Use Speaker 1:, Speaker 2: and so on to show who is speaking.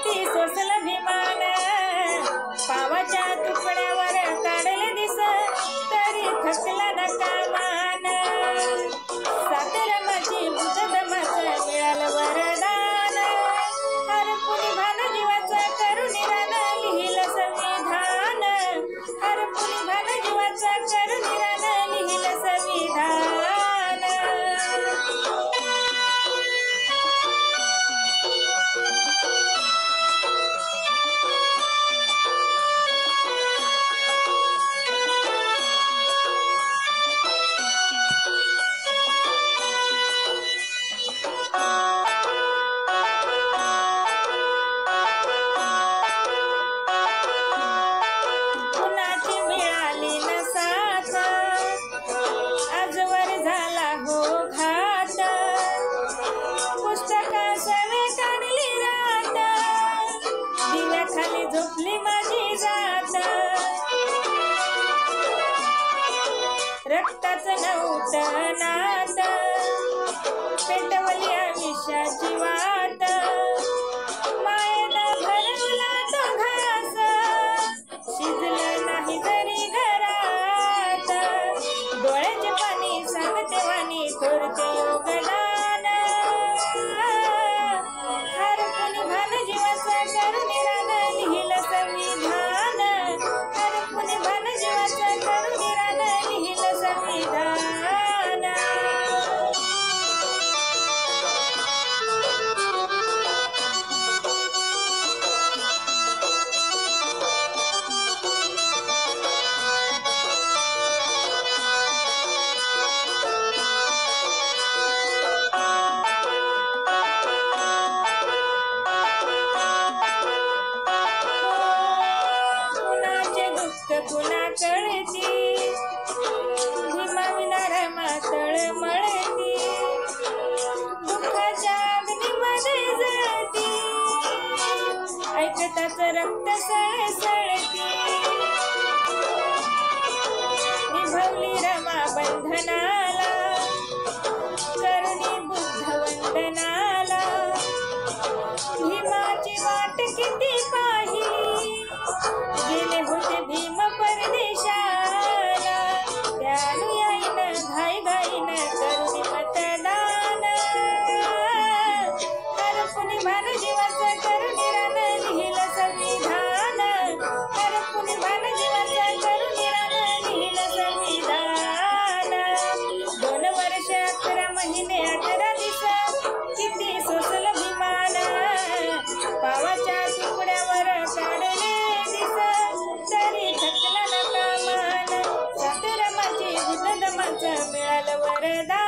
Speaker 1: किती सोसलं भीमान, पावाच्या तुकड्यावर काढले दिस तरी थकला न कामान. सातरमाची बुद्धधमाचं मिळालं वरदान, हरपुनी भान जीवाचं करून निरानं लिहिलं संविधान. हरपुनी भान जीवाचं करून निरानं लिहिलं संविधान. झोपली माझी जात, रक्ताचं नव्हतं नात, पेटवली आयुष्याची वाट. मायेनं भरवला तो घास, शिजलं नाही जरी घरात. डोळ्याचे पाणी सांगते वाणी थोरते योगदान, हरपुनी भान जीवाचं करून निरानं लिहिलं संविधान. हरपुनी भान जीवाचं करून निरानं लिहिलं संविधान. कुणा कळती भीमा विना मातळ मळती, दुःखाच्या अग्नीमध्ये जळती, ऐकताच रक्त सळसळती. निभवली रमा बंधनाला, करुणी बुद्ध वंदनाला. भीमाची वाट किती पाहिली, गेले होते भीम परदेशाला. त्यानुयाईनं घाई घाईनं करुणी मतदान, हरपुनी भान जीवाचं करून निरानं लिहिलं संविधान. हरपुनी भान जीवाचं करून निरानं लिहिलं संविधान. 2 वर्ष 11 महिने 18 दिवस किती सोसलं भीमान, पावाच्या तुकड्यावर काढले दिस तरी थकला न कामान. सातरमाची बुद्धधमाचं मिळालं वरदान.